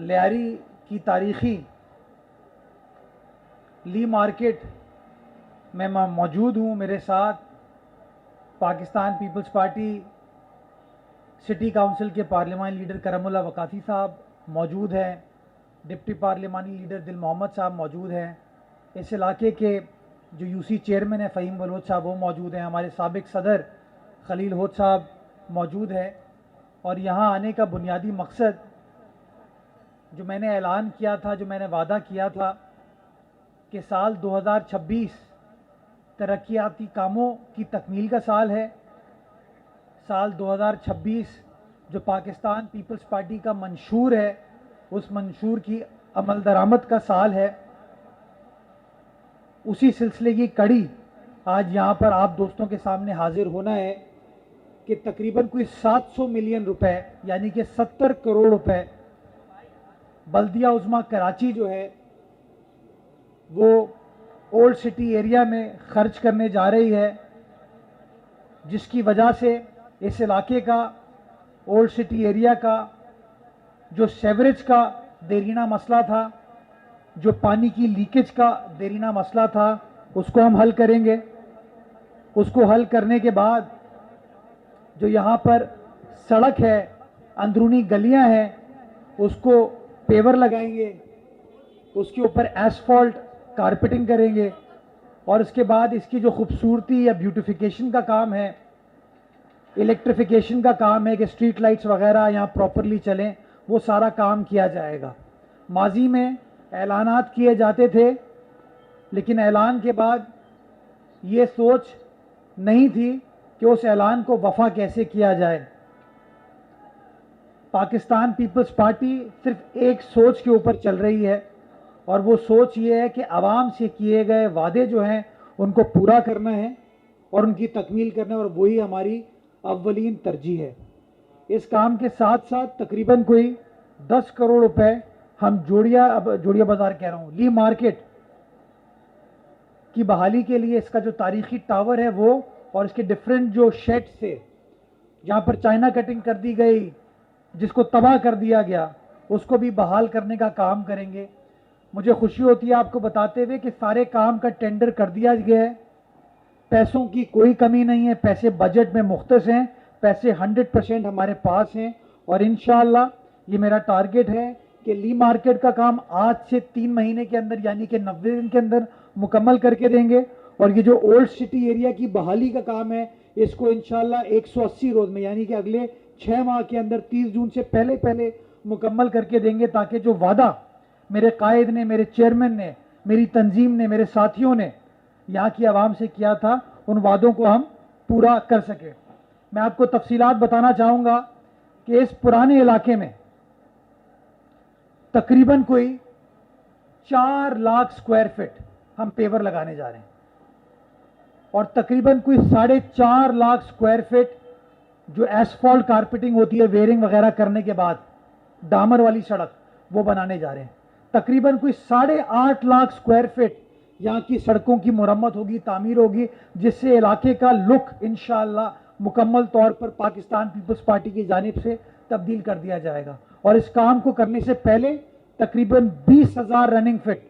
लियारी की तारीखी ली मार्केट में मैं मौजूद हूँ। मेरे साथ Pakistan peoples party city council के पार्लिमानी लीडर करमुल्ला वकासी साहब मौजूद हैं, डिप्टी पार्लिमानी लीडर दिल मोहम्मद साहब मौजूद हैं, इस इलाके के जो यूसी चेयरमैन है फ़हीम बलोच साहब वो मौजूद हैं, हमारे साबिक सदर खलील होद साहब मौजूद हैं। और यहाँ आने का बुनियादी मकसद जो मैंने ऐलान किया था, जो मैंने वादा किया था कि साल 2026 तरक्याती कामों की तकमील का साल है। साल 2026 जो पाकिस्तान पीपल्स पार्टी का मंशूर है, उस मंशूर की अमल दरामद का साल है। उसी सिलसिले की कड़ी आज यहाँ पर आप दोस्तों के सामने हाजिर होना है कि तकरीबन कोई 700 मिलियन रुपए यानी कि 70 करोड़ रुपए बल्दिया उज़्मा कराची जो है वो ओल्ड सिटी एरिया में खर्च करने जा रही है, जिसकी वजह से इस इलाके का, ओल्ड सिटी एरिया का जो सेवरेज का देरीना मसला था, जो पानी की लीकेज का देरीना मसला था, उसको हम हल करेंगे। उसको हल करने के बाद जो यहाँ पर सड़क है, अंदरूनी गलियाँ हैं, उसको पेवर लगाएंगे, उसके ऊपर एसफॉल्ट कारपेटिंग करेंगे और इसके बाद इसकी जो खूबसूरती या ब्यूटिफिकेशन का काम है, इलेक्ट्रिफिकेशन का काम है कि स्ट्रीट लाइट्स वगैरह यहाँ प्रॉपरली चलें, वो सारा काम किया जाएगा। माजी में ऐलानात किए जाते थे, लेकिन ऐलान के बाद ये सोच नहीं थी कि उस ऐलान को वफा कैसे किया जाए। पाकिस्तान पीपल्स पार्टी सिर्फ एक सोच के ऊपर चल रही है और वो सोच ये है कि आवाम से किए गए वादे जो हैं उनको पूरा करना है और उनकी तकमील करना है, और वही हमारी अव्वलीन तरजीह है। इस काम के साथ साथ तकरीबन कोई 10 करोड़ रुपए हम जोड़िया बाजार कह रहा हूँ, ली मार्केट की बहाली के लिए, इसका जो तारीखी टावर है वो और इसके डिफरेंट जो शेड से जहाँ पर चाइना कटिंग कर दी गई, जिसको तबाह कर दिया गया, उसको भी बहाल करने का काम करेंगे। मुझे खुशी होती है आपको बताते हुए कि सारे काम का टेंडर कर दिया गया है, पैसों की कोई कमी नहीं है, पैसे बजट में मुख्तस हैं, पैसे 100% हमारे पास हैं और इंशाअल्लाह ये मेरा टारगेट है कि ली मार्केट का काम आज से 3 महीने के अंदर यानी कि 90 दिन के अंदर मुकम्मल करके देंगे। और ये जो ओल्ड सिटी एरिया की बहाली का काम है, इसको इंशाअल्लाह 180 रोज में यानी कि अगले 6 माह के अंदर 30 जून से पहले पहले मुकम्मल करके देंगे, ताकि जो वादा मेरे कायद ने, मेरे चेयरमैन ने, मेरी तंजीम ने, मेरे साथियों ने यहाँ की आवाम से किया था, उन वादों को हम पूरा कर सके। मैं आपको तफसीलात बताना चाहूँगा कि इस पुराने इलाके में तकरीबन कोई 4 लाख स्क्वायर फीट हम पेवर लगाने जा रहे हैं और तकरीबन कोई 4.5 लाख स्क्वायर फीट जो एसफॉल्ट कारपेटिंग होती है वेयरिंग वगैरह करने के बाद, डामर वाली सड़क, वो बनाने जा रहे हैं। तकरीबन कोई 8.5 लाख स्क्वायर फीट यहाँ की सड़कों की मुरम्मत होगी, तामीर होगी, जिससे इलाके का लुक इंशाअल्लाह मुकम्मल तौर पर पाकिस्तान पीपल्स पार्टी की जानिब से तब्दील कर दिया जाएगा। और इस काम को करने से पहले तकरीबन 20,000 रनिंग फिट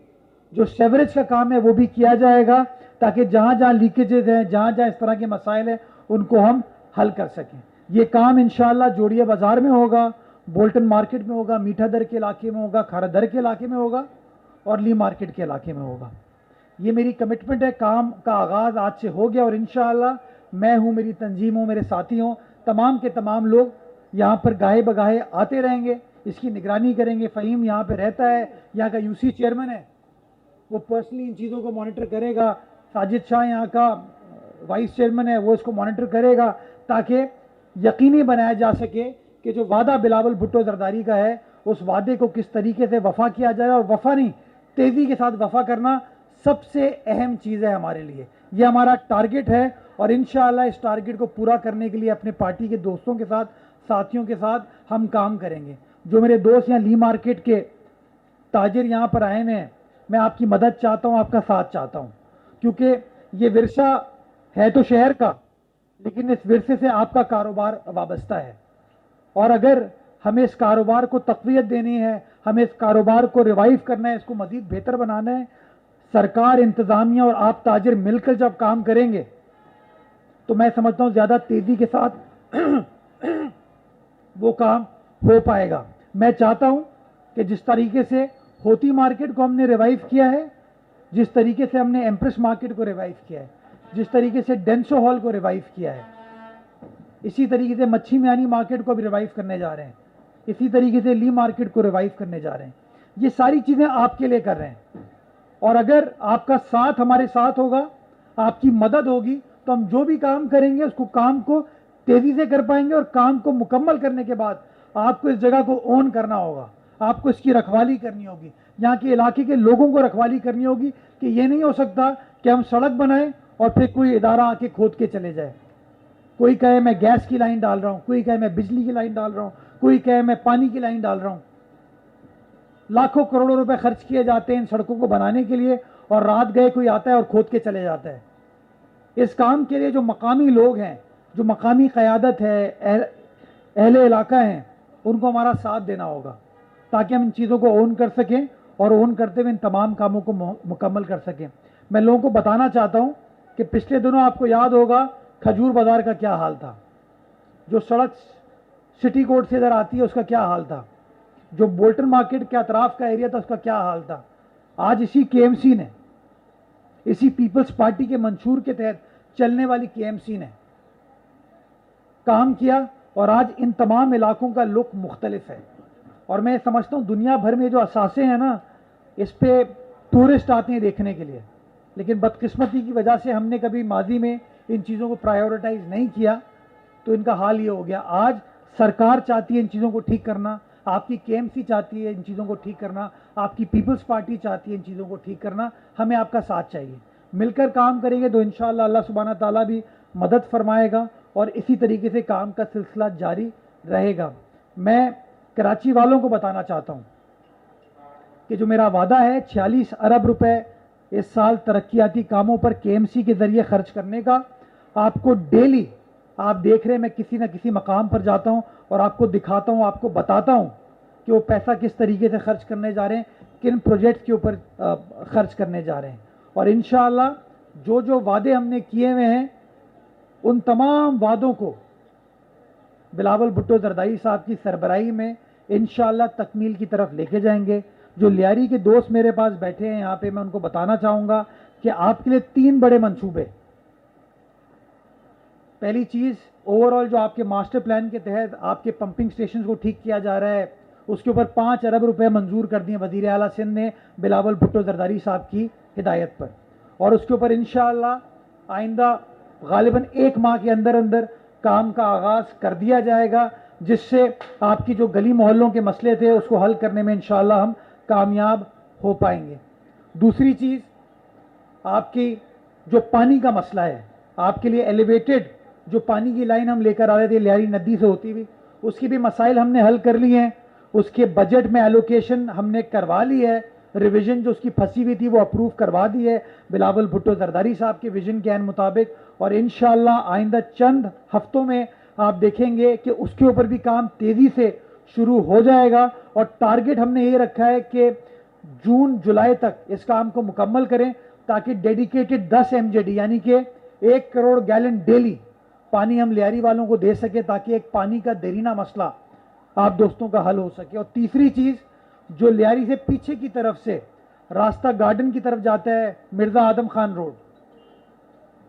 जो सेवरेज का काम है वो भी किया जाएगा, ताकि जहाँ जहाँ लीकेजेज हैं, जहाँ जहाँ इस तरह के मसाइल हैं, उनको हम हल कर सकें। ये काम इंशाअल्लाह जोड़िया बाजार में होगा, बोल्टन मार्केट में होगा, मीठा दर के इलाके में होगा, खारा दर के इलाके में होगा और ली मार्केट के इलाके में होगा। ये मेरी कमिटमेंट है। काम का आगाज़ आज से हो गया और इंशाअल्लाह मैं हूँ, मेरी तंजीम हूँ, मेरे साथी हों, तमाम के तमाम लोग यहाँ पर गाहे बगाहे आते रहेंगे, इसकी निगरानी करेंगे। फ़हीम यहाँ पे रहता है, यहाँ का यूसी चेयरमैन है, वो पर्सनली इन चीज़ों को मॉनिटर करेगा। साजिद शाह यहाँ का वाइस चेयरमैन है, वो इसको मॉनिटर करेगा, ताकि यकीनी बनाया जा सके कि जो वादा बिलावल भुट्टो जरदारी का है, उस वादे को किस तरीके से वफा किया जाए। और वफा नहीं, तेज़ी के साथ वफा करना सबसे अहम चीज़ है हमारे लिए। ये हमारा टारगेट है और इंशाअल्लाह इस टारगेट को पूरा करने के लिए अपने पार्टी के दोस्तों के साथ, साथियों के साथ हम काम करेंगे। जो मेरे दोस्त यहाँ ली मार्केट के ताजिर यहाँ पर आए हैं, मैं आपकी मदद चाहता हूँ, आपका साथ चाहता हूँ, क्योंकि ये विरसा है तो शहर का, लेकिन इस विरसे से आपका कारोबार वाबस्ता है। और अगर हमें इस कारोबार को तक़वियत देनी है, हमें इस कारोबार को रिवाइव करना है, इसको मजीद बेहतर बनाना है। सरकार, इंतजामिया और आप ताजिर मिलकर जब काम करेंगे तो मैं समझता हूं ज्यादा तेजी के साथ वो काम हो पाएगा। मैं चाहता हूं कि जिस तरीके से होती मार्केट को हमने रिवाइव किया है, जिस तरीके से हमने एम्प्रेस मार्केट को रिवाइव किया है, जिस तरीके से डेंसो हॉल को रिवाइव किया है, इसी तरीके से मच्छी मियानी मार्केट को भी रिवाइव करने जा रहे हैं, इसी तरीके से ली मार्केट को रिवाइव करने जा रहे हैं। ये सारी चीजें आपके लिए कर रहे हैं और अगर आपका साथ हमारे साथ होगा, आपकी मदद होगी, तो हम जो भी काम करेंगे उसको काम को तेजी से कर पाएंगे और काम को मुकम्मल करने के बाद आपको इस जगह को ओन करना होगा, आपको इसकी रखवाली करनी होगी, यहाँ के इलाके के लोगों को रखवाली करनी होगी कि ये नहीं हो सकता कि हम सड़क बनाएं और फिर कोई इदारा आके खोद के चले जाए। कोई कहे मैं गैस की लाइन डाल रहा हूं, कोई कहे मैं बिजली की लाइन डाल रहा हूं, कोई कहे मैं पानी की लाइन डाल रहा हूं। लाखों करोड़ों रुपए खर्च किए जाते हैं इन सड़कों को बनाने के लिए और रात गए कोई आता है और खोद के चले जाता है। इस काम के लिए जो मकामी लोग हैं, जो मकामी क़यादत है, अहले इलाका हैं, उनको हमारा साथ देना होगा ताकि हम इन चीज़ों को ओन कर सकें और ओन करते हुए इन तमाम कामों को मुकम्मल कर सकें। मैं लोगों को बताना चाहता हूं कि पिछले दिनों आपको याद होगा खजूर बाजार का क्या हाल था, जो सड़क सिटी कोर्ट से इधर आती है उसका क्या हाल था, जो बोल्टन मार्केट के अतराफ का एरिया था उसका क्या हाल था। आज इसी केएमसी ने, इसी पीपल्स पार्टी के मंशूर के तहत चलने वाली केएमसी ने काम किया और आज इन तमाम इलाकों का लुक मुख्तलिफ है। और मैं समझता हूँ दुनिया भर में जो असासे हैं ना, इस पे टूरिस्ट आते हैं देखने के लिए, लेकिन बदकिस्मती की वजह से हमने कभी माजी में इन चीज़ों को प्रायोरिटाइज नहीं किया, तो इनका हाल ये हो गया। आज सरकार चाहती है इन चीज़ों को ठीक करना, आपकी केएमसी चाहती है इन चीज़ों को ठीक करना, आपकी पीपल्स पार्टी चाहती है इन चीज़ों को ठीक करना। हमें आपका साथ चाहिए, मिलकर काम करेंगे तो इंशाअल्लाह अल्लाह सुब्हाना ताला भी मदद फरमाएगा और इसी तरीके से काम का सिलसिला जारी रहेगा। मैं कराची वालों को बताना चाहता हूँ कि जो मेरा वादा है 46 अरब रुपए इस साल तरक्याती कामों पर केएमसी के जरिए खर्च करने का, आपको डेली, आप देख रहे हैं मैं किसी न किसी मकाम पर जाता हूं और आपको दिखाता हूं, आपको बताता हूं कि वो पैसा किस तरीके से खर्च करने जा रहे हैं, किन प्रोजेक्ट के ऊपर खर्च करने जा रहे हैं। और इंशाअल्लाह जो जो वादे हमने किए हुए हैं उन तमाम वादों को बिलावल भुट्टो जरदारी साहब की सरबराही में इंशाअल्लाह तकमील की तरफ लेके जाएंगे। जो लियारी के दोस्त मेरे पास बैठे हैं यहाँ पे, मैं उनको बताना चाहूँगा कि आपके लिए 3 बड़े मंसूबे। पहली चीज़, ओवरऑल जो आपके मास्टर प्लान के तहत आपके पंपिंग स्टेशन को ठीक किया जा रहा है, उसके ऊपर 5 अरब रुपए मंजूर कर दिए वज़ीर आला सिंध ने बिलावल भुट्टो जरदारी साहब की हिदायत पर, और उसके ऊपर इंशाअल्लाह आइंदा गालिबन 1 माह के अंदर अंदर काम का आगाज़ कर दिया जाएगा, जिससे आपकी जो गली मोहल्लों के मसले थे उसको हल करने में इंशाअल्लाह हम कामयाब हो पाएंगे। दूसरी चीज़, आपकी जो पानी का मसला है, आपके लिए एलिवेटेड जो पानी की लाइन हम लेकर आ रहे थे लियारी नदी से होती हुई, उसकी भी मसाइल हमने हल कर लिए हैं। उसके बजट में एलोकेशन हमने करवा ली है, रिवीजन जो उसकी फंसी हुई थी वो अप्रूव करवा दी है बिलावल भुट्टो जरदारी साहब के विजन के मुताबिक, और इंशाअल्लाह आइंदा चंद हफ्तों में आप देखेंगे कि उसके ऊपर भी काम तेजी से शुरू हो जाएगा। और टारगेट हमने ये रखा है कि जून जुलाई तक इस काम को मुकम्मल करें ताकि डेडिकेटेड 10 MJD यानी कि 1 करोड़ गैलन डेली पानी हम लियारी वालों को दे सके, ताकि एक पानी का देरीना मसला आप दोस्तों का हल हो सके। और तीसरी चीज, जो लियारी से पीछे की तरफ से रास्ता गार्डन की तरफ जाता है, मिर्जा आदम खान रोड,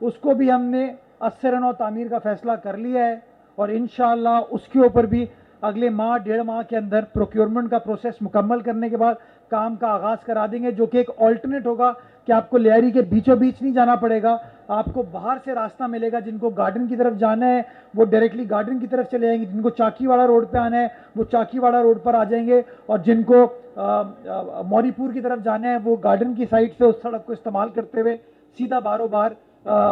उसको भी हमने असरन और तामीर का फैसला कर लिया है और इंशाअल्लाह उसके ऊपर भी अगले माह 1.5 माह के अंदर प्रोक्योरमेंट का प्रोसेस मुकम्मल करने के बाद काम का आगाज करा देंगे, जो कि एक ऑल्टरनेट होगा कि आपको लियारी के बीचों बीच नहीं जाना पड़ेगा, आपको बाहर से रास्ता मिलेगा। जिनको गार्डन की तरफ जाना है वो डायरेक्टली गार्डन की तरफ चले जाएंगे, जिनको चाकीवाड़ा रोड पे आना है वो चाकीवाड़ा रोड पर आ जाएंगे, और जिनको मौरीपुर की तरफ जाना है वो गार्डन की साइड से उस सड़क को इस्तेमाल करते हुए सीधा बारों बार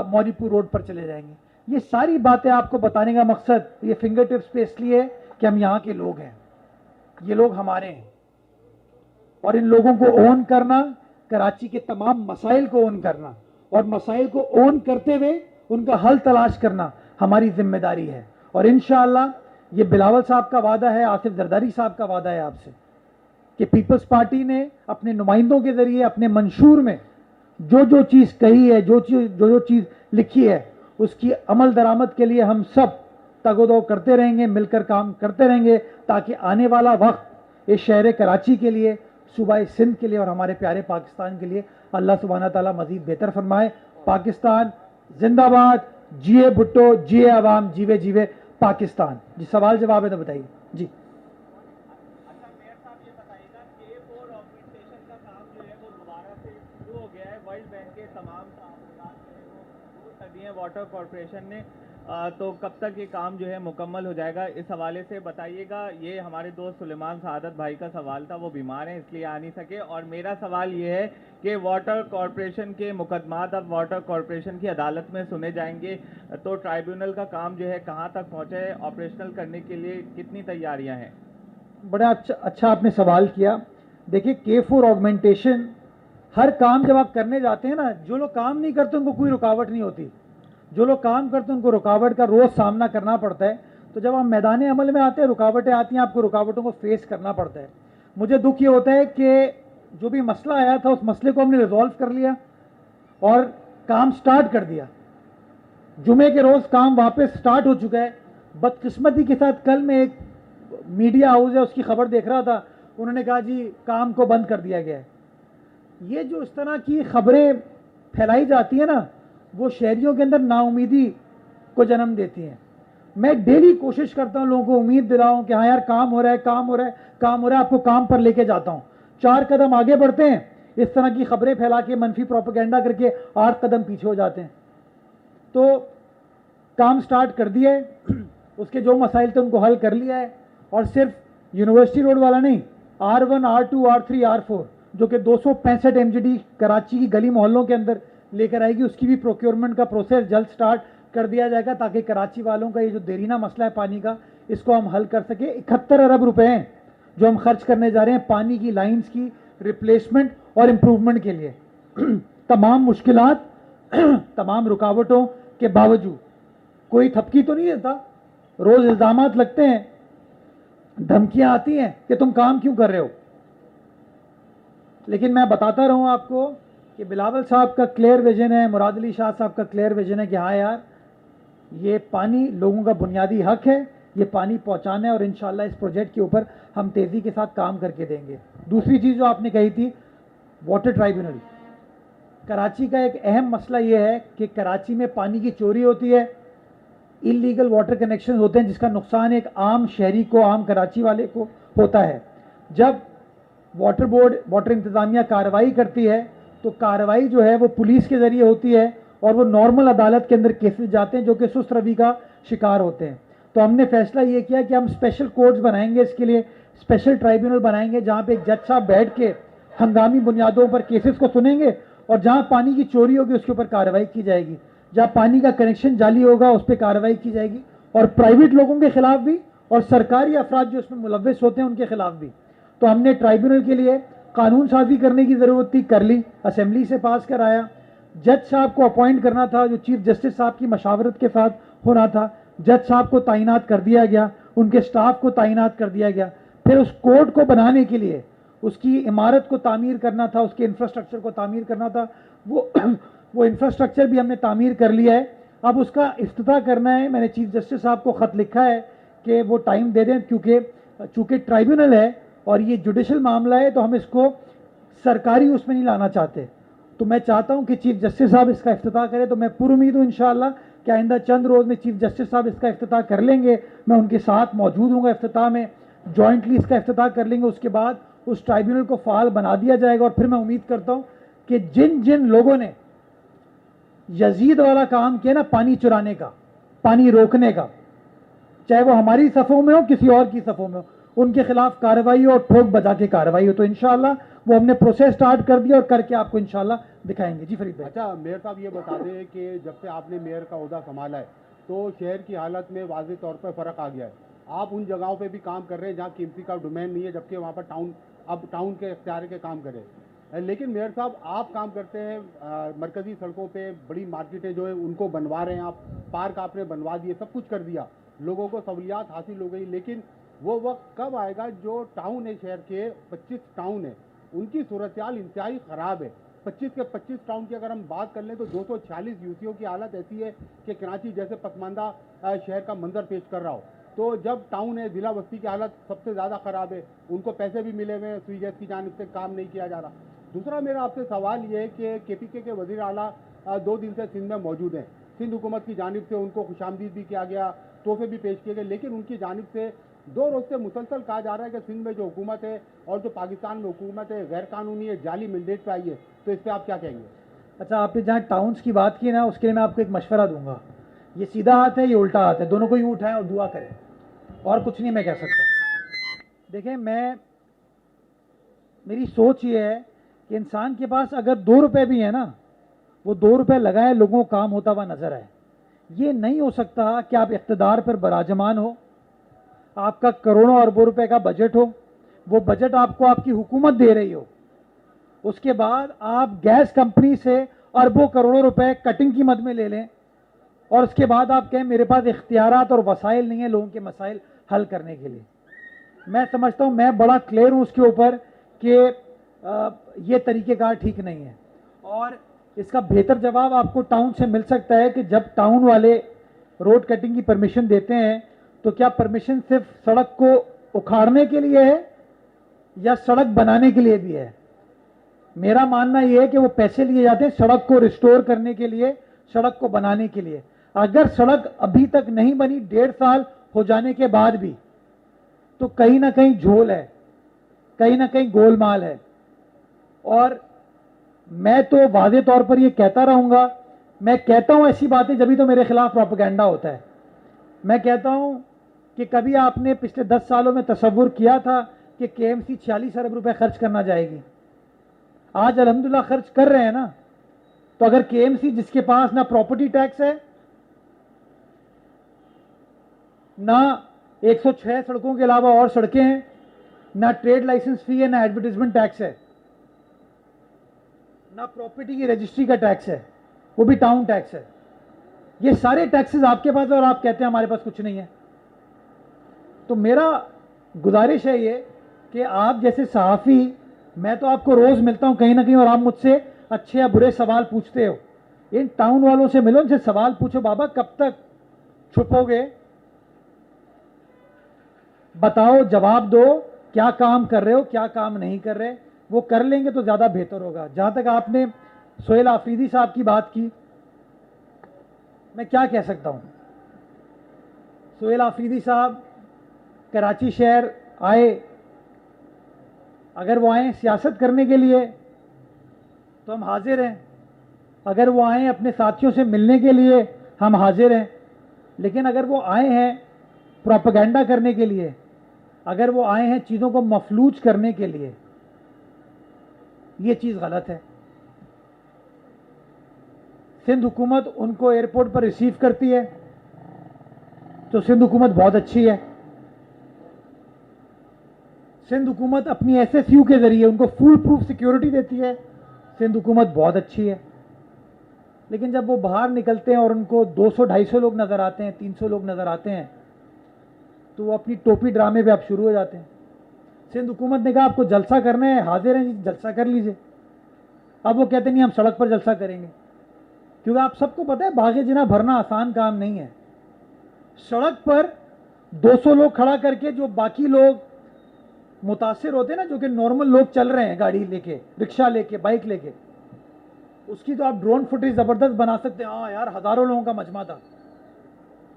मौरीपुर रोड पर चले जाएंगे। ये सारी बातें आपको बताने का मकसद ये फिंगर टिप्स पे इसलिए है कि हम यहाँ के लोग हैं, ये लोग हमारे हैं, और इन लोगों को ओन करना, कराची के तमाम मसाइल को ओन करना और मसाइल को ओन करते हुए उनका हल तलाश करना हमारी जिम्मेदारी है। और इंशाअल्लाह ये बिलावल साहब का वादा है, आसिफ जरदारी साहब का वादा है आपसे कि पीपल्स पार्टी ने अपने नुमाइंदों के जरिए अपने मंशूर में जो जो चीज़ कही है, जो चीज़ लिखी है, उसकी अमल दरामद के लिए हम सब तगोदो करते रहेंगे, मिलकर काम करते रहेंगे, ताकि आने वाला वक्त इस शहर कराची के लिए, सूबा सिंध के लिए और हमारे प्यारे पाकिस्तान के लिए अल्लाह सुब्हाना ताला मजीद बेहतर फरमाए। पाकिस्तान जिंदाबाद, जिए भुट्टो, जिए अवाम, जीवे जीवे पाकिस्तान। जी सवाल जवाब है तो बताइए जी। अच्छा मेयर साहब ये बताइएगा K4 ऑगमेंटेशन का काम जो है वो दोबारा से शुरू हो गया है। वर्ल्ड बैंक के तमाम ताल्लुकात जो है वो शुरू कर दिए हैं वाटर कॉरपोरेशन ने, तो कब तक ये काम जो है मुकम्मल हो जाएगा, इस हवाले से बताइएगा। ये हमारे दोस्त सुलेमान सादत भाई का सवाल था, वो बीमार हैं इसलिए आ नहीं सके। और मेरा सवाल ये है कि वाटर कॉरपोरेशन के मुकदमात अब वाटर कॉरपोरेशन की अदालत में सुने जाएंगे, तो ट्राइब्यूनल का काम जो है कहाँ तक पहुँचा है, ऑपरेशनल करने के लिए कितनी तैयारियाँ हैं? बड़ा अच्छा आपने सवाल किया। देखिए K4 ऑगमेंटेशन, हर काम जब आप करने जाते हैं ना, जो लोग काम नहीं करते उनको कोई रुकावट नहीं होती, जो लोग काम करते हैं उनको रुकावट का रोज सामना करना पड़ता है। तो जब आप मैदान अमल में आते हैं, रुकावटें आती हैं, आपको रुकावटों को फेस करना पड़ता है। मुझे दुख ये होता है कि जो भी मसला आया था उस मसले को हमने रिजॉल्व कर लिया और काम स्टार्ट कर दिया। जुमे के रोज काम वापस स्टार्ट हो चुका है। बदकिस्मती के साथ कल मैं एक मीडिया हाउस है उसकी खबर देख रहा था, उन्होंने कहा जी काम को बंद कर दिया गया है। ये जो इस तरह की खबरें फैलाई जाती है ना, वो शहरियों के अंदर नाउमीदी को जन्म देती हैं। मैं डेली कोशिश करता हूं लोगों को उम्मीद दिलाऊं कि हाँ यार काम हो रहा है, काम हो रहा है, काम हो रहा है, आपको काम पर लेके जाता हूं। 4 कदम आगे बढ़ते हैं, इस तरह की खबरें फैला के मनफी प्रोपेगेंडा करके 8 कदम पीछे हो जाते हैं। तो काम स्टार्ट कर दिया है, उसके जो मसाइल थे उनको हल कर लिया है। और सिर्फ यूनिवर्सिटी रोड वाला नहीं, R1, R2, R3, R4 जो कि 265 MGD कराची की गली मोहल्लों के अंदर लेकर आएगी, उसकी भी प्रोक्योरमेंट का प्रोसेस जल्द स्टार्ट कर दिया जाएगा, ताकि कराची वालों का ये जो देरीना मसला है पानी का, इसको हम हल कर सके। 71 अरब रुपए हैं जो हम खर्च करने जा रहे हैं पानी की लाइंस की रिप्लेसमेंट और इम्प्रूवमेंट के लिए। तमाम मुश्किलात, तमाम रुकावटों के बावजूद कोई थपकी तो नहीं देता, रोज इल्जामात लगते हैं, धमकियां आती हैं कि तुम काम क्यों कर रहे हो। लेकिन मैं बताता रहूं आपको कि बिलावल साहब का क्लियर विजन है, मुराद अली शाह साहब का क्लियर विजन है कि हाँ यार ये पानी लोगों का बुनियादी हक है, ये पानी पहुंचाना है और इंशाल्लाह इस प्रोजेक्ट के ऊपर हम तेजी के साथ काम करके देंगे। दूसरी चीज जो आपने कही थी, वाटर ट्राइब्यूनल। कराची का एक अहम मसला ये है कि कराची में पानी की चोरी होती है, इलीगल वाटर कनेक्शन होते हैं, जिसका नुकसान एक आम शहरी को, आम कराची वाले को होता है। जब वाटर बोर्ड, वाटर इंतजामिया कार्रवाई करती है तो कार्रवाई जो है वो पुलिस के जरिए होती है और वो नॉर्मल अदालत के अंदर केसेस जाते हैं जो कि सुस्त रवि का शिकार होते हैं। तो हमने फैसला ये किया कि हम स्पेशल कोर्ट्स बनाएंगे, इसके लिए स्पेशल ट्राइब्यूनल बनाएंगे जहां पे एक जज साहब बैठ के हंगामी बुनियादों पर केसेस को सुनेंगे और जहां पानी की चोरी होगी उसके ऊपर कार्रवाई की जाएगी, जहां पानी का कनेक्शन जाली होगा उस पर कार्रवाई की जाएगी, और प्राइवेट लोगों के खिलाफ भी और सरकारी अफराद जो इसमें मुलव्वस होते हैं उनके खिलाफ भी। तो हमने ट्राइब्यूनल के लिए कानून साजी करने की जरूरत थी, कर ली, असेंबली से पास कराया। जज साहब को अपॉइंट करना था जो चीफ जस्टिस साहब की मशावरत के साथ होना था, जज साहब को तैनात कर दिया गया, उनके स्टाफ को तैनात कर दिया गया। फिर उस कोर्ट को बनाने के लिए उसकी इमारत को तामीर करना था, उसके इंफ्रास्ट्रक्चर को तामीर करना था, वो इंफ्रास्ट्रक्चर भी हमने तामीर कर लिया है। अब उसका इफ्तिताह करना है। मैंने चीफ जस्टिस साहब को खत लिखा है कि वो टाइम दे दें, क्योंकि चूंकि ट्राइब्यूनल है और ये जुडिशल मामला है तो हम इसको सरकारी उसमें नहीं लाना चाहते। तो मैं चाहता हूं कि चीफ जस्टिस साहब इसका इफ्तिताह करें। तो मैं पूरी उम्मीद हूं इंशाअल्लाह कि आइंदा चंद रोज में चीफ जस्टिस साहब इसका इफ्तिताह कर लेंगे, मैं उनके साथ मौजूद हूँगा इफ्तिताह में, जॉइंटली इसका इफ्तिताह कर लेंगे। उसके बाद उस ट्राइब्यूनल को फाल बना दिया जाएगा और फिर मैं उम्मीद करता हूं कि जिन जिन लोगों ने यजीद वाला काम किया ना, पानी चुराने का, पानी रोकने का, चाहे वो हमारी सफ़ों में हो किसी और की सफ़ों में हो, उनके खिलाफ कार्रवाई हो और ठोक बजा के कार्रवाई हो। तो इंशाअल्लाह वो हमने प्रोसेस स्टार्ट कर दिया और करके आपको इंशाअल्लाह दिखाएंगे। जी फरीद भाई। अच्छा मेयर साहब ये बता दें कि जब से आपने मेयर का ओहदा संभाला है तो शहर की हालत में वाज़ेह तौर पर फ़र्क आ गया है। आप उन जगहों पे भी काम कर रहे हैं जहाँ कीमती का डोमेन नहीं है, जबकि वहाँ पर टाउन के इख्तियार के काम करें। लेकिन मेयर साहब आप काम करते हैं मरकज़ी सड़कों पे, बड़ी मार्केटें जो है उनको बनवा रहे हैं आप, पार्क आपने बनवा दिए, सब कुछ कर दिया, लोगों को सहूलियात हासिल हो गई, लेकिन वो वक्त कब आएगा जो टाउन है, शहर के 25 टाउन है, उनकी सूरत हाल इंतहाई ख़राब है। 25 के 25 टाउन की अगर हम बात कर लें तो 246 यूसीओ की हालत ऐसी है कि कराची जैसे पसमानदा शहर का मंजर पेश कर रहा हो। तो जब टाउन है, जिला बस्ती की हालत सबसे ज़्यादा ख़राब है, उनको पैसे भी मिले हुए हैं, सुई गैस की जानिब से काम नहीं किया जा रहा। दूसरा मेरा आपसे सवाल ये है कि केपीके के वज़ीर आला 2 दिन से सिंध में मौजूद हैं। सिंध हुकूमत की जानिब से उनको खुशामदीद भी किया गया, तोहफे भी पेश किए गए, लेकिन उनकी जानिब से 2 रोज़ से मुसलसल कहा जा रहा है कि सिंध में जो हुकूमत है और जो पाकिस्तान में हुकूमत है गैर कानूनी है, जाली मैंडेट पे आई है। तो इस पर आप क्या कहेंगे? अच्छा, आपने जहाँ टाउन्स की बात की ना, उसके लिए मैं आपको एक मशवरा दूंगा। ये सीधा हाथ है, ये उल्टा हाथ है, दोनों को ही उठाएं और दुआ करें, और कुछ नहीं मैं कह सकता। देखें, मेरी सोच ये है कि इंसान के पास अगर 2 रुपए भी है ना, वो 2 रुपए लगाए, लोगों को काम होता हुआ नजर आए। ये नहीं हो सकता कि आप इख्तिदार पर बराजमान हो, आपका करोड़ों अरबों रुपए का बजट हो, वो बजट आपको आपकी हुकूमत दे रही हो, उसके बाद आप गैस कंपनी से अरबों करोड़ों रुपए कटिंग की मद में ले लें, और उसके बाद आप कहें मेरे पास इख्तियारात और वसाइल नहीं है लोगों के मसाइल हल करने के लिए। मैं समझता हूं, मैं बड़ा क्लियर हूं उसके ऊपर कि ये तरीक़ेकार ठीक नहीं है। और इसका बेहतर जवाब आपको टाउन से मिल सकता है कि जब टाउन वाले रोड कटिंग की परमिशन देते हैं तो क्या परमिशन सिर्फ सड़क को उखाड़ने के लिए है या सड़क बनाने के लिए भी है। मेरा मानना यह है कि वो पैसे लिए जाते हैं सड़क को रिस्टोर करने के लिए, सड़क को बनाने के लिए। अगर सड़क अभी तक नहीं बनी, 1.5 साल हो जाने के बाद भी, तो कहीं ना कहीं झोल है, कहीं ना कहीं गोलमाल है। और मैं तो वाज़े तौर पर यह कहता रहूंगा, मैं कहता हूं ऐसी बातें जब भी तो मेरे खिलाफ प्रोपेगेंडा होता है। मैं कहता हूं कि कभी आपने पिछले 10 सालों में तसव्वुर किया था कि केएमसी 46 अरब रुपए खर्च करना जाएगी? आज अल्हम्दुलिल्लाह खर्च कर रहे हैं ना। तो अगर केएमसी, जिसके पास ना प्रॉपर्टी टैक्स है, ना 106 सड़कों के अलावा और सड़कें हैं, ना ट्रेड लाइसेंस फी है, ना एडवर्टीजमेंट टैक्स है, ना प्रॉपर्टी की रजिस्ट्री का टैक्स है, वो भी टाउन टैक्स है, ये सारे टैक्सेस आपके पास है और आप कहते हैं हमारे पास कुछ नहीं है। तो मेरा गुजारिश है ये कि आप जैसे सहाफ़ी, मैं तो आपको रोज मिलता हूं कहीं ना कहीं और आप मुझसे अच्छे या बुरे सवाल पूछते हो। इन टाउन वालों से मिलो, उनसे सवाल पूछो, बाबा कब तक छुपोगे, बताओ, जवाब दो, क्या काम कर रहे हो, क्या काम नहीं कर रहे। वो कर लेंगे तो ज्यादा बेहतर होगा। जहां तक आपने सोहेल आफरीदी साहब की बात की, मैं क्या कह सकता हूं। सोहेल आफरीदी साहब कराची शहर आए, अगर वो आए सियासत करने के लिए तो हम हाजिर हैं, अगर वो आए अपने साथियों से मिलने के लिए हम हाजिर हैं, लेकिन अगर वो आए हैं प्रोपेगेंडा करने के लिए, अगर वो आए हैं चीज़ों को मफलूज करने के लिए, ये चीज़ गलत है। सिंध हुकूमत उनको एयरपोर्ट पर रिसीव करती है तो सिंध हुकूमत बहुत अच्छी है। सिंध हुकूमत अपनी एसएसयू के जरिए उनको फुल प्रूफ सिक्योरिटी देती है, सिंध हुकूमत बहुत अच्छी है। लेकिन जब वो बाहर निकलते हैं और उनको 200-250 लोग नजर आते हैं, 300 लोग नजर आते हैं, तो वो अपनी टोपी ड्रामे पे आप शुरू हो जाते हैं। सिंध हुकूमत ने कहा आपको जलसा करना है, हाजिर हैं जी, जलसा कर लीजिए। अब वो कहते नहीं हम सड़क पर जलसा करेंगे, क्योंकि आप सबको पता है बागे जिना भरना आसान काम नहीं है। सड़क पर 200 लोग खड़ा करके जो बाकी लोग मुतासिर होते हैं ना, जो कि नॉर्मल लोग चल रहे हैं गाड़ी लेके, रिक्शा लेके, बाइक लेके, उसकी तो आप ड्रोन फुटेज जबरदस्त बना सकते हैं। हाँ यार, हजारों लोगों का मजमा था,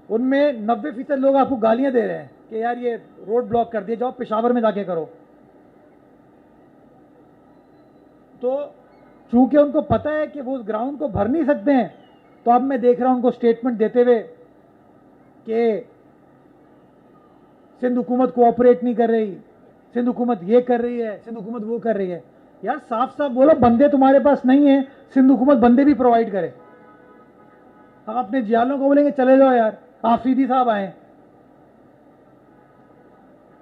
उनमें 90% लोग आपको गालियां दे रहे हैं कि यार ये रोड ब्लॉक कर दिए, जाओ पेशावर में जाके करो। तो चूंकि उनको पता है कि वो उस ग्राउंड को भर नहीं सकते हैं, तो अब मैं देख रहा हूं उनको स्टेटमेंट देते हुए कि सिंध हुकूमत कोऑपरेट नहीं कर रही, सिंध हुकूमत ये कर रही है, सिंध हुकूमत वो कर रही है। यार साफ साफ बोलो, बंदे तुम्हारे पास नहीं है, सिंध हुकूमत बंदे भी प्रोवाइड करे। हम अपने जियालों को बोलेंगे चले जाओ यार, आफरीदी साहब आए।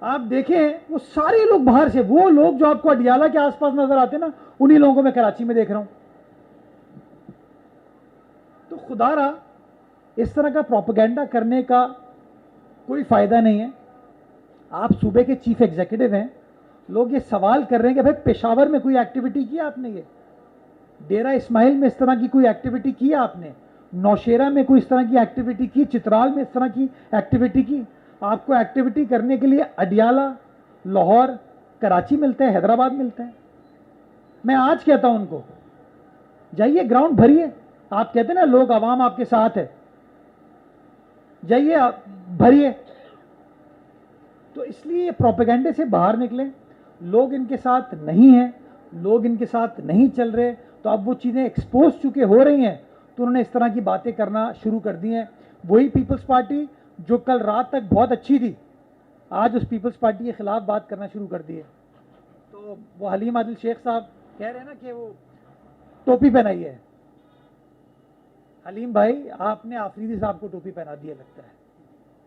आप देखें वो सारे लोग बाहर से, वो लोग जो आपको अडियाला के आसपास नजर आते हैं ना, उन्हीं लोगों को मैं कराची में देख रहा हूं। तो खुदारा इस तरह का प्रोपेगेंडा करने का कोई फायदा नहीं है। आप सूबे के चीफ एग्जीक्यूटिव हैं, लोग ये सवाल कर रहे हैं कि भाई पेशावर में कोई एक्टिविटी की आपने, ये डेरा इस्माइल में इस तरह की कोई एक्टिविटी की आपने, नौशेरा में कोई इस तरह की एक्टिविटी की, चित्राल में इस तरह की एक्टिविटी की? आपको एक्टिविटी करने के लिए अडियाला, लाहौर, कराची मिलता है, हैदराबाद मिलता है। मैं आज कहता हूं उनको, जाइए ग्राउंड भरिए। आप कहते हैं ना लोग आवाम आपके साथ है, जाइए आप भरिए। तो इसलिए प्रोपेगेंडे से बाहर निकलें। लोग इनके साथ नहीं हैं, लोग इनके साथ नहीं चल रहे, तो अब वो चीज़ें एक्सपोज चुके हो रही हैं, तो उन्होंने इस तरह की बातें करना शुरू कर दी हैं। वही पीपल्स पार्टी जो कल रात तक बहुत अच्छी थी, आज उस पीपल्स पार्टी के खिलाफ बात करना शुरू कर दी है। तो वो हलीम आदिल शेख साहब कह रहे हैं ना कि वो टोपी पहनाई है। हलीम भाई, आपने आफरीदी साहब को टोपी पहना दी है लगता है,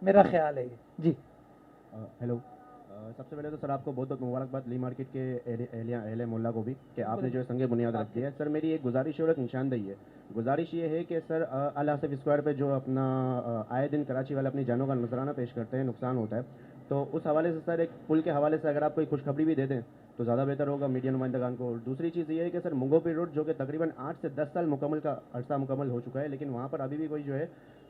मेरा ख्याल है ये। जी हेलो, सबसे पहले तो सर आपको बहुत बहुत मुबारकबाद ली मार्केट के एहले मोहल्ला को भी कि आपने जो है संगे बुनियाद रखी है। सर मेरी एक गुजारिश और एक निशानदेही है। गुजारिश ये है कि सर अल आसिफ स्क्वायर पे जो अपना आए दिन कराची वाले अपनी जानों का नजराना पेश करते हैं, नुकसान होता है, तो उस हवाले से सर एक पुल के हवाले से अगर आप कोई खुशखबरी भी दे दें तो ज़्यादा बेहतर होगा मीडिया नुमाइंदगान को। दूसरी चीज़ ये है कि सर मुंगोपीर रोड जो कि तकरीबन 8 से 10 साल अर्सा मुकम्मल हो चुका है, लेकिन वहाँ पर अभी भी कोई जो है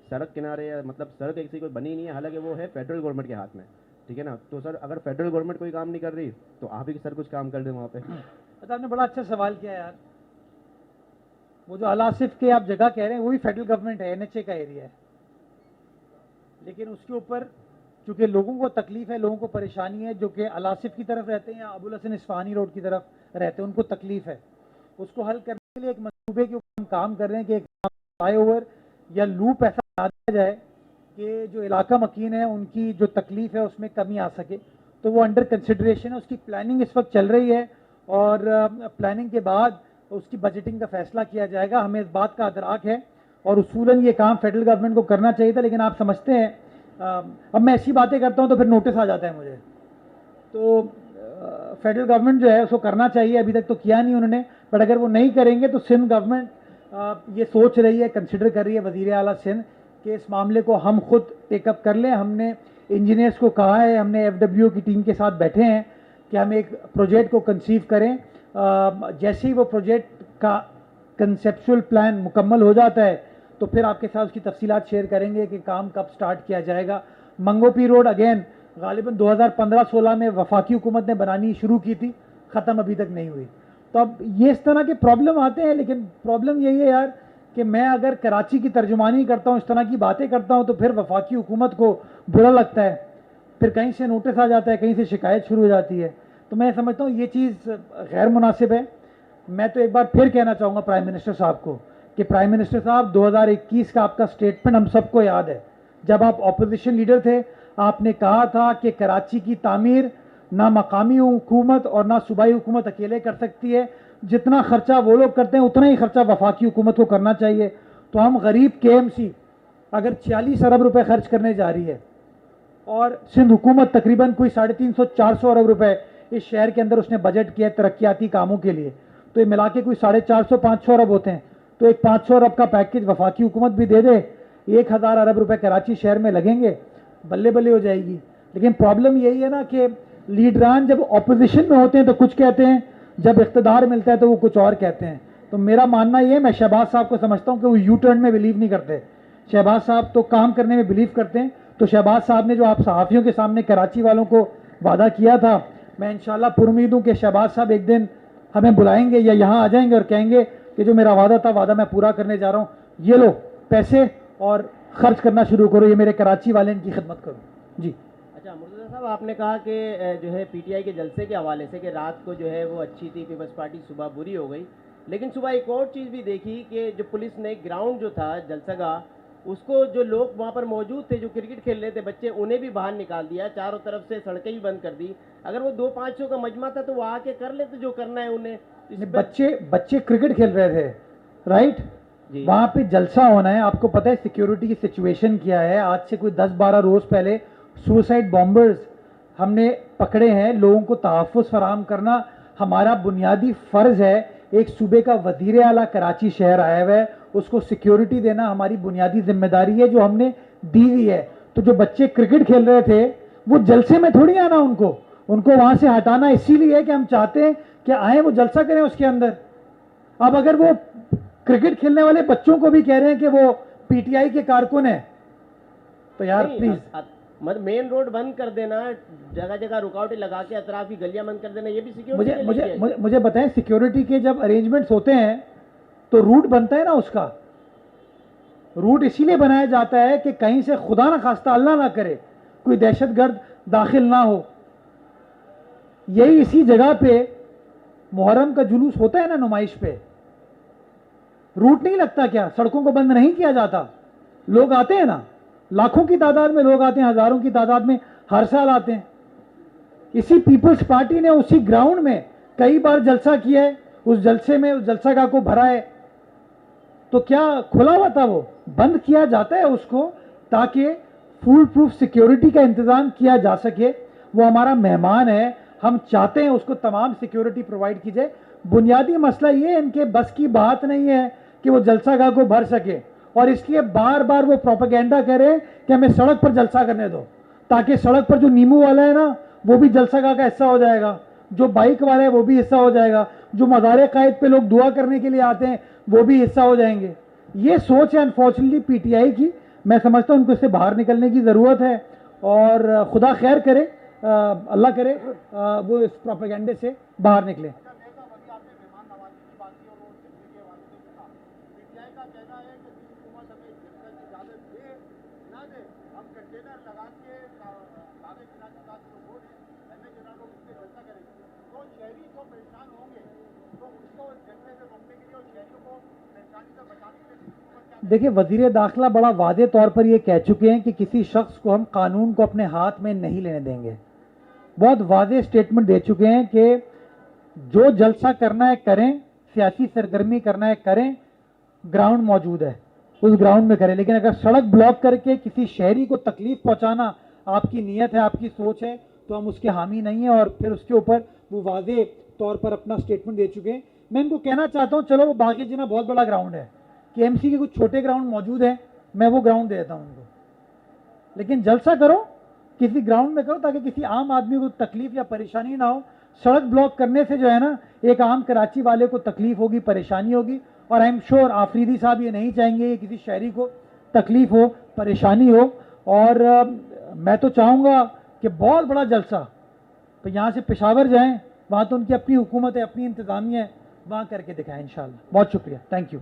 सड़क किनारे या मतलब सड़क ऐसी कोई बनी नहीं है, हालांकि वो है फेडरल गवर्नमेंट के हाथ में, ठीक है ना। तो सर अगर फेडरल गवर्नमेंट कोई काम नहीं कर रही तो आप ही सर कुछ काम कर दें वहाँ पे। अच्छा, आपने बड़ा अच्छा सवाल किया यार। वो जो अल आसिफ के आप जगह कह रहे हैं वही फेडरल गवर्नमेंट है, एनएचए का एरिया है, लेकिन उसके ऊपर चूंकि लोगों को तकलीफ है, लोगों को परेशानी है, जो कि अल आसिफ की तरफ रहते हैं या अबुल हसन इस्फहानी रोड की तरफ रहते हैं, उनको तकलीफ है। उसको हल करने के लिए एक मंसूबे के ऊपर हम काम कर रहे हैं कि एक फ्लाईओवर या लूप ऐसा बना दिया जाए कि जो इलाका मकीन है उनकी जो तकलीफ है उसमें कमी आ सके। तो वो अंडर कंसिडरेशन है, उसकी प्लानिंग इस वक्त चल रही है और प्लानिंग के बाद उसकी बजटिंग का फैसला किया जाएगा। हमें इस बात का अदराक है और उसूलन ये काम फेडरल गवर्नमेंट को करना चाहिए था, लेकिन आप समझते हैं अब मैं ऐसी बातें करता हूं तो फिर नोटिस आ जाता है मुझे। तो फेडरल गवर्नमेंट जो है उसको करना चाहिए, अभी तक तो किया नहीं उन्होंने, बट अगर वो नहीं करेंगे तो सिंध गवर्नमेंट ये सोच रही है, कंसिडर कर रही है वज़ीर आला सिंध कि इस मामले को हम खुद टेकअप कर लें। हमने इंजीनियर्स को कहा है, हमने FWO की टीम के साथ बैठे हैं कि हम एक प्रोजेक्ट को कंसीव करें। जैसे ही वो प्रोजेक्ट का कंसेप्चुअल प्लान मुकम्मल हो जाता है तो फिर आपके साथ उसकी तफसीलात शेयर करेंगे कि काम कब स्टार्ट किया जाएगा। मंगोपी रोड अगेन गालिबन 2015-16 में वफाकी हुकूमत ने बनानी शुरू की थी, ख़त्म अभी तक नहीं हुई। तो अब ये इस तरह के प्रॉब्लम आते हैं, लेकिन प्रॉब्लम यही है यार कि मैं अगर कराची की तर्जुमानी करता हूँ, इस तरह की बातें करता हूँ, तो फिर वफाकी हुकूमत को बुरा लगता है, फिर कहीं से नोटिस आ जाता है, कहीं से शिकायत शुरू हो जाती है। तो मैं समझता हूँ ये चीज़ गैर मुनासिब है। मैं तो एक बार फिर कहना चाहूँगा प्राइम मिनिस्टर साहब को कि प्राइम मिनिस्टर साहब 2021 का आपका स्टेटमेंट हम सबको याद है। जब आप ऑपोजिशन लीडर थे आपने कहा था कि कराची की तामीर ना मकामी हुकूमत और ना सूबाई हुकूमत अकेले कर सकती है, जितना खर्चा वो लोग करते हैं उतना ही खर्चा वफाकी हुकूमत को करना चाहिए। तो हम गरीब KMC अगर 46 अरब रुपए खर्च करने जा रही है और सिंध हुकूमत तकरीबन कोई 350-400 अरब रुपए इस शहर के अंदर उसने बजट किया तरक्याती कामों के लिए, तो ये मिला के कोई 450-500 अरब होते हैं। तो एक 500 अरब का पैकेज वफाकी हुकूमत भी दे दे, 1000 अरब रुपए कराची शहर में लगेंगे, बल्ले बल्ले हो जाएगी। लेकिन प्रॉब्लम यही है ना कि लीडरान जब ऑपोजिशन में होते हैं तो कुछ कहते हैं, जब इख्तिदार मिलता है तो वो कुछ और कहते हैं। तो मेरा मानना ये है, मैं शहबाज साहब को समझता हूँ कि वो यू टर्न में बिलीव नहीं करते। शहबाज साहब तो काम करने में बिलीव करते हैं। तो शहबाज साहब ने जो आप सहाफ़ियों के सामने कराची वालों को वादा किया था, मैं इंशाल्लाह पुरुमीद हूँ कि शहबाज साहब एक दिन हमें बुलाएंगे या यहाँ आ जाएंगे और कहेंगे कि जो मेरा वादा था, वादा मैं पूरा करने जा रहा हूँ, ये लो पैसे और खर्च करना शुरू करो, ये मेरे कराची वाले इनकी खिदमत करो। जी अच्छा मुर्तज़ा साहब, आपने कहा कि जो है PTI के जलसे के हवाले से कि रात को जो है वो अच्छी थी पीपल्स पार्टी, सुबह बुरी हो गई, लेकिन सुबह एक और चीज़ भी देखी कि जो पुलिस ने ग्राउंड जो था जलसगाह, उसको जो लोग वहाँ पर मौजूद थे जो क्रिकेट खेल रहे थे बच्चे, उन्हें भी बाहर निकाल दिया, चारों तरफ से सड़कें भी बंद कर दी। अगर वो 200-500 का मजमा था तो वो आके कर लेते जो करना है उन्हें। बच्चे क्रिकेट खेल रहे थे, राइट, वहां पे जलसा होना है। आपको पता है सिक्योरिटी की सिचुएशन क्या है। आज से कोई 10-12 रोज पहले सुसाइड बॉम्बर्स हमने पकड़े हैं। लोगों को तहफ़्फ़ुज़ फराहम करना हमारा बुनियादी फ़र्ज़ है। एक सूबे का वज़ीर आला कराची शहर आया हुआ है, उसको सिक्योरिटी देना हमारी बुनियादी जिम्मेदारी है जो हमने दी हुई है। तो जो बच्चे क्रिकेट खेल रहे थे वो जलसे में थोड़ी आना उनको वहां से हटाना इसीलिए है कि हम चाहते हैं कि आए वो जलसा करें उसके अंदर। अब अगर वो क्रिकेट खेलने वाले बच्चों को भी कह रहे हैं कि वो पीटीआई के कारकुन है, तो यार प्लीज मतलब मेन रोड बंद कर देना, जगह जगह रुकावटें लगा के अतराफ की गलियां बंद कर देना, ये भी सिक्योरिटी मुझे बताएं, सिक्योरिटी के जब अरेंजमेंट्स होते हैं तो रूट बनता है ना, उसका रूट इसीलिए बनाया जाता है कि कहीं से खुदा ना खास्ता अल्लाह ना करे कोई दहशतगर्द दाखिल ना हो। यही इसी जगह पे मुहर्रम का जुलूस होता है ना, नुमाइश पे रूट नहीं लगता क्या? सड़कों को बंद नहीं किया जाता, लोग आते हैं ना, लाखों की तादाद में लोग आते हैं, हजारों की तादाद में हर साल आते हैं। इसी पीपल्स पार्टी ने उसी ग्राउंड में कई बार जलसा किया है, उस जलसे में उस जलसागाह को भरा है। तो क्या खुला हुआ था? वो बंद किया जाता है उसको ताकि फुल प्रूफ सिक्योरिटी का इंतजाम किया जा सके। वो हमारा मेहमान है, हम चाहते हैं उसको तमाम सिक्योरिटी प्रोवाइड की जाए। बुनियादी मसला ये इनके बस की बात नहीं है कि वो जलसागाह को भर सके, और इसलिए बार बार वो प्रोपेगेंडा करे कि हमें सड़क पर जलसा करने दो, ताकि सड़क पर जो नीमू वाला है ना वो भी जलसागाह का हिस्सा हो जाएगा, जो बाइक वाला है वो भी हिस्सा हो जाएगा, जो मज़ार कायद पे लोग दुआ करने के लिए आते हैं वो भी हिस्सा हो जाएंगे। ये सोच है अनफॉर्चुनेटली पीटीआई की। मैं समझता हूँ उनको इससे बाहर निकलने की ज़रूरत है, और खुदा खैर करे, अल्लाह करे वो इस प्रोपेगेंडे से बाहर निकले। देखिए, वजीर दाखिला बड़ा वादे तौर पर ये कह चुके हैं कि किसी शख्स को हम कानून को अपने हाथ में नहीं लेने देंगे। बहुत वादे स्टेटमेंट दे चुके हैं कि जो जलसा करना है करें, सियासी सरगर्मी करना है करें, ग्राउंड मौजूद है उस ग्राउंड में करें। लेकिन अगर सड़क ब्लॉक करके किसी शहरी को तकलीफ पहुंचाना आपकी नीयत है, आपकी सोच है, तो हम उसके हामी नहीं है। और फिर उसके ऊपर वो वादे तौर पर अपना स्टेटमेंट दे चुके हैं। मैं इनको कहना चाहता हूँ, चलो वो बागी जिना बहुत बड़ा ग्राउंड है, केएमसी के कुछ छोटे ग्राउंड मौजूद है, मैं वो ग्राउंड दे देता हूँ उनको, लेकिन जलसा करो किसी ग्राउंड में करो ताकि किसी आम आदमी को तकलीफ या परेशानी ना हो। सड़क ब्लॉक करने से जो है ना, एक आम कराची वाले को तकलीफ होगी, परेशानी होगी, और आई एम श्योर आफरीदी साहब ये नहीं चाहेंगे कि किसी शहरी को तकलीफ हो, परेशानी हो। और मैं तो चाहूँगा कि बहुत बड़ा जलसा तो यहाँ से पेशावर जाएं, वहाँ तो उनकी अपनी हुकूमत है, अपनी इंतज़ामिया है, वहाँ करके दिखाएं इंशाल्लाह। बहुत शुक्रिया, थैंक यू।